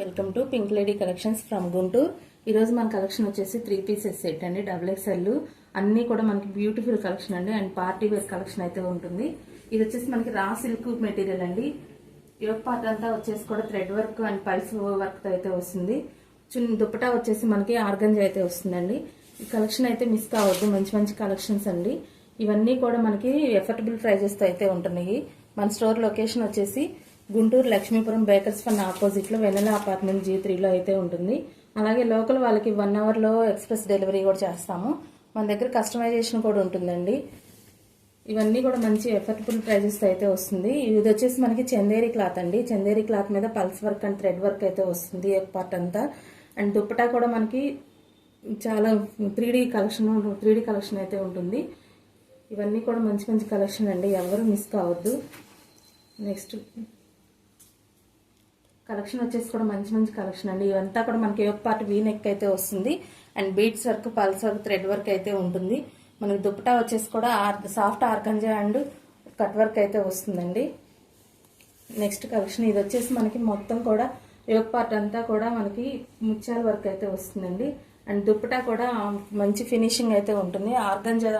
Welcome to pink lady collections from Guntur. ఈరోజు మన collection వచ్చేసి 3 పీసెస్ సెట్ అండి. XXL అన్నీ కూడా మనకి బ్యూటిఫుల్ కలెక్షన్ అండి అండ్ పార్టీ వేర్ కలెక్షన్ అయితే ఉంటుంది. ఇది వచ్చేసి మనకి రా సిల్క్ మెటీరియల్ అండి. యోగ్ పార్ట్ అంతా వచ్చేసి కూడా thread work and pulse work అయితే వస్తుంది. దుప్పటా వచ్చేసి మనకి ఆర్గంజా అయితే వస్తుందండి. ఈ కలెక్షన్ అయితే మిస్ కావద్దు, మంచి మంచి కలెక్షన్స్ అండి. ఇవన్నీ కూడా మనకి ఎఫర్టబుల్ ప్రైజెస్ తో అయితే ఉంటున్నాయి. మన స్టోర్ లొకేషన్ వచ్చేసి Guntur Lakshmipuram Bakers Fun opposite లో వెనెలా అపార్ట్మెంట్ G3 లో అయితే ఉంటుంది. అలాగే లోకల్ వాళ్ళకి 1 hour లో ఎక్స్ప్రెస్ డెలివరీ కూడా చేస్తాము. మన దగ్గర కస్టమైజేషన్ కూడా ఉంటుందండి. ఇవన్నీ కూడా మంచి ఎఫర్టబుల్ ప్రైజెస్ అయితే వస్తుంది. ఇది వచ్చేసి మనకి చందేరి క్లాత్ అండి. చందేరి క్లాత్ మీద pulse work and thread work అయితే వస్తుంది ఒక పార్ట్ అంతా. అండ్ దుప్పటా కూడా మనకి చాలా 3D కలెక్షన్ అయితే ఉంటుంది. ఇవన్నీ కూడా మంచి మంచి కలెక్షన్ అండి, ఎవరు మిస్ కావద్దు. నెక్స్ట్ కలెక్షన్ వచ్చేసి కూడా మంచి మంచి కలెక్షన్ అండి. ఇవంతా కూడా మనకి ఒక పార్ట్ వీ నెక్ అయితే వస్తుంది and beads work, pulse work, thread work అయితే ఉంటుంది. మనకి దుప్పటా వచ్చేసి కూడా soft organza and cut work అయితే వస్తుందండి. నెక్స్ట్ కలెక్షన్ ఇది వచ్చేసి మనకి మొత్తం కూడా యోగ్ పార్ట్ అంతా కూడా మనకి ముత్యాల వర్క్ అయితే వస్తుందండి. అండ్ దుప్పటా కూడా మంచి ఫినిషింగ్ అయితే ఉంటుంది. ఆర్గంజా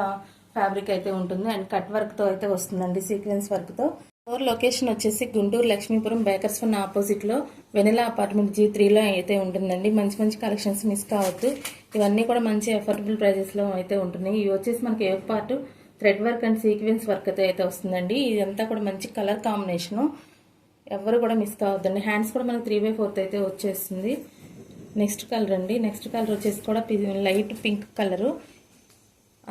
ఫ్యాబ్రిక్ అయితే ఉంటుంది అండ్ కట్ వర్క్ తో అయితే వస్తుందండి, సీక్వెన్స్ వర్క్ తో. స్టోర్ లొకేషన్ వచ్చేసి Guntur Lakshmipuram Bakers Fun opposite లో వెనెలా అపార్ట్మెంట్ G3 లో అయితే ఉంటుందండి. మంచి మంచి కలెక్షన్స్ మిస్ కావద్దు. ఇవన్నీ కూడా మంచి అఫోర్డబుల్ ప్రైజెస్ లో అయితే ఉంటున్నాయి. ఇవి వచ్చేసి మనకి yoke part thread work and sequence work అయితే వస్తుందండి. ఇదంతా కూడా మంచి కలర్ కాంబినేషన్, ఎవరు కూడా మిస్ కావద్దండి. హ్యాండ్స్ కూడా మనకి 3/4 అయితే వచ్చేస్తుంది. నెక్స్ట్ కలర్ అండి. నెక్స్ట్ కలర్ వచ్చేసి కూడా లైట్ పింక్ కలర్.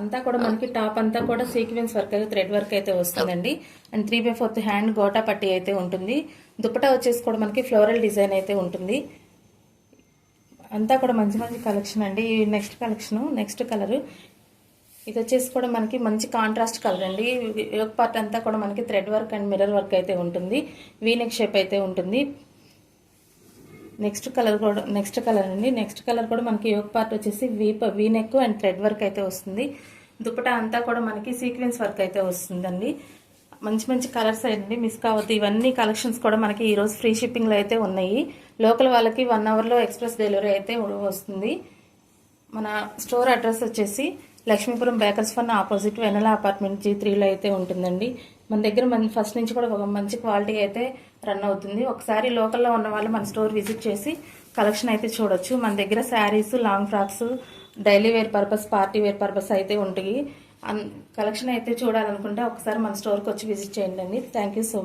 అంతా కూడా మనకి టాప్ అంతా కూడా సీక్వెన్స్ వర్క్ అయితే థ్రెడ్ వర్క్ అయితే వస్తుందండి. అండ్ 3/4 హ్యాండ్ గోటా పట్టి అయితే ఉంటుంది. దుప్పటా వచ్చేసి కూడా మనకి ఫ్లోరల్ డిజైన్ అయితే ఉంటుంది. అంతా కూడా మంచి మంచి కలెక్షన్ అండి. నెక్స్ట్ కలర్ ఇది వచ్చేసి కూడా మనకి మంచి కాంట్రాస్ట్ కలర్ అండి. యోగ్ పార్ట్ అంతా కూడా మనకి thread work and mirror work అయితే ఉంటుంది. వీ నెక్ షేప్ అయితే ఉంటుంది. నెక్స్ట్ కలర్ అండి. నెక్స్ట్ కలర్ కూడా మనకి యోగ్ పార్ట్ వచ్చేసి V neck and thread work అయితే వస్తుంది. దుప్పటా అంతా కూడా మనకి సీక్వెన్స్ వర్క్ అయితే వస్తుందండి. మంచి మంచి కలర్స్ అండి, మిస్ కావద్దు. ఇవన్నీ కలెక్షన్స్ కూడా మనకి ఈ రోజు ఫ్రీ షిప్పింగ్ లో అయితే ఉన్నాయి. లోకల్ వాళ్ళకి 1 hour లో ఎక్స్ప్రెస్ డెలివరీ అయితే వస్తుంది. మన స్టోర్ అడ్రస్ వచ్చేసి లక్ష్మీపురం బేకర్స్ ఫన్ ఆపోజిట్ వెనెలా అపార్ట్మెంట్ G3 లో అయితే ఉంటుందండి. మన దగ్గర ఫస్ట్ నుంచి కూడా ఒక మంచి క్వాలిటీ అయితే రన్ అవుతుంది. ఒకసారి లోకల్లో ఉన్న వాళ్ళు మన స్టోర్ విజిట్ చేసి కలెక్షన్ అయితే చూడొచ్చు. మన దగ్గర sarees, long frocks, daily wear purpose, party wear purpose అయితే ఉంటాయి. కలెక్షన్ అయితే చూడాలనుకుంటే ఒకసారి మన స్టోర్కి వచ్చి విజిట్ చేయండి. Thank you so much.